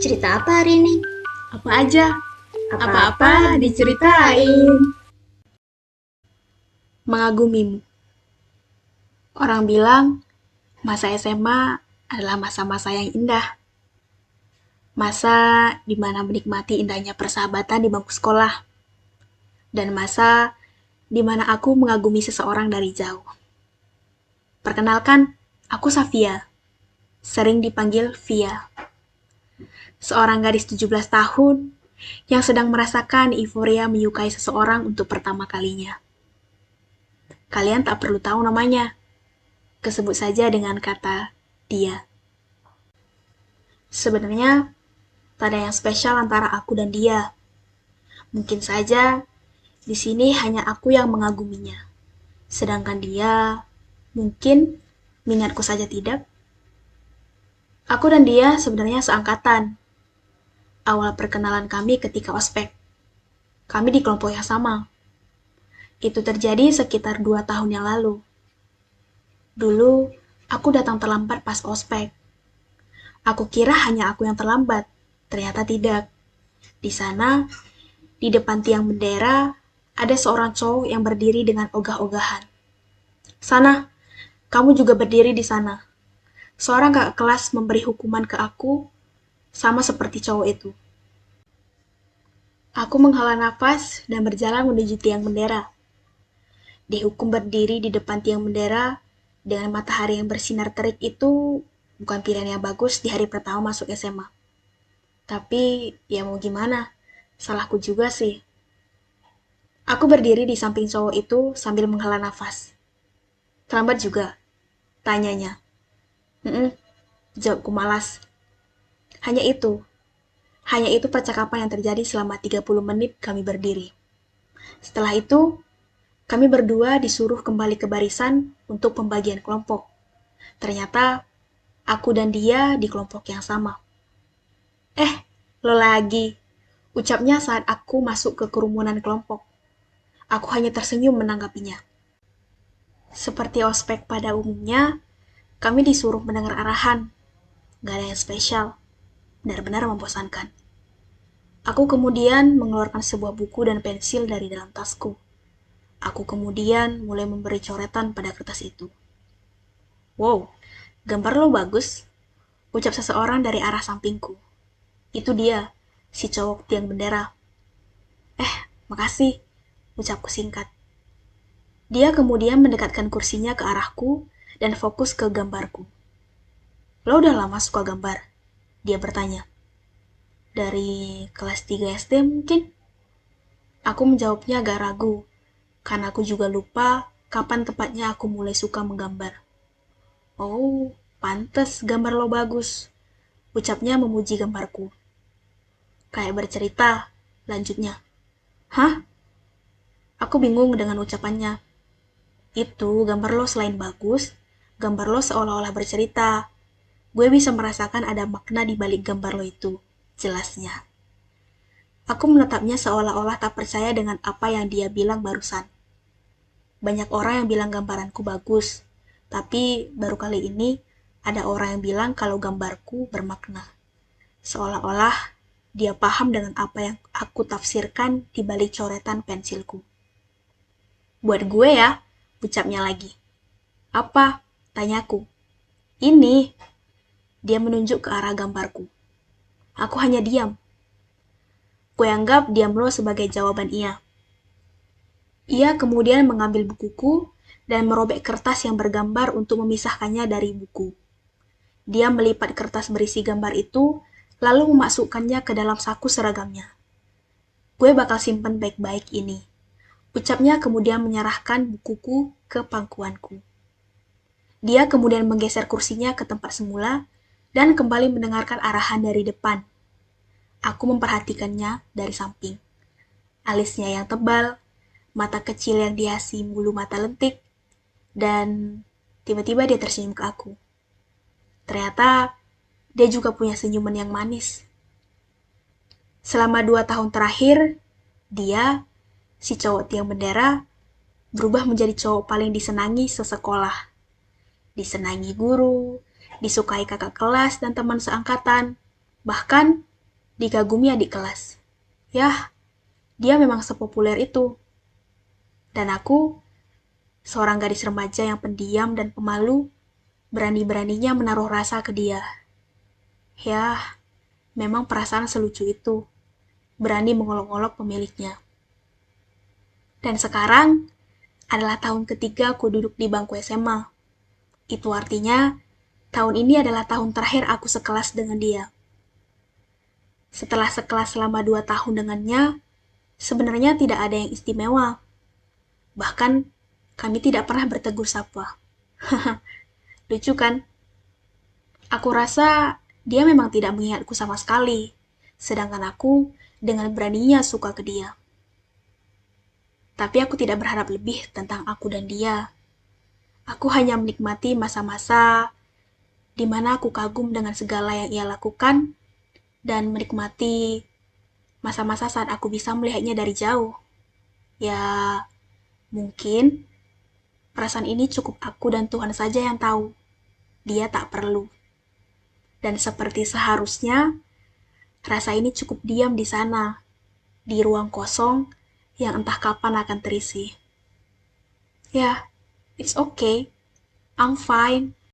Cerita apa hari ini? Apa aja? Apa-apa diceritain. Mengagumimu. Orang bilang, masa SMA adalah masa-masa yang indah. Masa di mana menikmati indahnya persahabatan di bangku sekolah. Dan masa di mana aku mengagumi seseorang dari jauh. Perkenalkan, aku Safia. Sering dipanggil Via. Seorang gadis 17 tahun yang sedang merasakan euforia menyukai seseorang untuk pertama kalinya. Kalian tak perlu tahu namanya. Kesebut saja dengan kata dia. Sebenarnya, tak ada yang spesial antara aku dan dia. Mungkin saja di sini hanya aku yang mengaguminya. Sedangkan dia mungkin minatku saja tidak. Aku dan dia sebenarnya seangkatan. Awal perkenalan kami ketika ospek. Kami di kelompok yang sama. Itu terjadi sekitar 2 tahun yang lalu. Dulu, aku datang terlambat pas ospek. Aku kira hanya aku yang terlambat. Ternyata tidak. Di sana, di depan tiang bendera, ada seorang cowok yang berdiri dengan ogah-ogahan. Sana, kamu juga berdiri di sana. Seorang kakak kelas memberi hukuman ke aku, sama seperti cowok itu. Aku menghela nafas dan berjalan menuju tiang bendera. Dihukum berdiri di depan tiang bendera dengan matahari yang bersinar terik itu bukan pilihan yang bagus di hari pertama masuk SMA. Tapi, ya mau gimana, salahku juga sih. Aku berdiri di samping cowok itu sambil menghela nafas. Terlambat juga, tanyanya. Jawabku malas. Hanya itu. Hanya itu percakapan yang terjadi selama 30 menit kami berdiri. Setelah itu, kami berdua disuruh kembali ke barisan untuk pembagian kelompok. Ternyata, aku dan dia di kelompok yang sama. Lo lagi, ucapnya saat aku masuk ke kerumunan kelompok. Aku hanya tersenyum menanggapinya. Seperti ospek pada umumnya, kami disuruh mendengar arahan. Gak ada yang spesial. Benar-benar membosankan. Aku kemudian mengeluarkan sebuah buku dan pensil dari dalam tasku. Aku kemudian mulai memberi coretan pada kertas itu. Wow, gambar lo bagus, ucap seseorang dari arah sampingku. Itu dia, si cowok tiang bendera. Makasih, ucapku singkat. Dia kemudian mendekatkan kursinya ke arahku dan fokus ke gambarku. Lo udah lama suka gambar? Dia bertanya. Dari kelas 3 SD mungkin? Aku menjawabnya agak ragu, karena aku juga lupa kapan tepatnya aku mulai suka menggambar. Oh, pantes gambar lo bagus, ucapnya memuji gambarku. Kayak bercerita, lanjutnya. Hah? Aku bingung dengan ucapannya. Itu gambar lo selain bagus, gambar lo seolah-olah bercerita. Gue bisa merasakan ada makna di balik gambar lo itu, jelasnya. Aku menatapnya seolah-olah tak percaya dengan apa yang dia bilang barusan. Banyak orang yang bilang gambaranku bagus, tapi baru kali ini ada orang yang bilang kalau gambarku bermakna. Seolah-olah dia paham dengan apa yang aku tafsirkan di balik coretan pensilku. Buat gue ya, ucapnya lagi. Apa? Tanyaku. Ini. Dia menunjuk ke arah gambarku. Aku hanya diam. Gue anggap diam lo sebagai jawaban iya. Ia kemudian mengambil bukuku dan merobek kertas yang bergambar untuk memisahkannya dari buku. Dia melipat kertas berisi gambar itu, lalu memasukkannya ke dalam saku seragamnya. Gue bakal simpen baik-baik ini. Ucapnya kemudian menyerahkan bukuku ke pangkuanku. Dia kemudian menggeser kursinya ke tempat semula dan kembali mendengarkan arahan dari depan. Aku memperhatikannya dari samping. Alisnya yang tebal, mata kecil yang dihiasi bulu mata lentik, dan tiba-tiba dia tersenyum ke aku. Ternyata dia juga punya senyuman yang manis. Selama 2 tahun terakhir, dia, si cowok tiang bendera, berubah menjadi cowok paling disenangi sesekolah. Disenangi guru, disukai kakak kelas dan teman seangkatan, bahkan dikagumi adik kelas. Yah, dia memang sepopuler itu. Dan aku, seorang gadis remaja yang pendiam dan pemalu, berani-beraninya menaruh rasa ke dia. Yah, memang perasaan selucu itu, berani mengolok-olok pemiliknya. Dan sekarang adalah tahun ketiga aku duduk di bangku SMA. Itu artinya, tahun ini adalah tahun terakhir aku sekelas dengan dia. Setelah sekelas selama 2 tahun dengannya, sebenarnya tidak ada yang istimewa. Bahkan, kami tidak pernah bertegur sapa. Lucu kan? Aku rasa dia memang tidak mengingatku sama sekali, sedangkan aku dengan beraninya suka ke dia. Tapi aku tidak berharap lebih tentang aku dan dia. Aku hanya menikmati masa-masa di mana aku kagum dengan segala yang ia lakukan dan menikmati masa-masa saat aku bisa melihatnya dari jauh. Ya, mungkin perasaan ini cukup aku dan Tuhan saja yang tahu. Dia tak perlu. Dan seperti seharusnya, rasa ini cukup diam di sana, di ruang kosong yang entah kapan akan terisi. Ya, it's okay. I'm fine.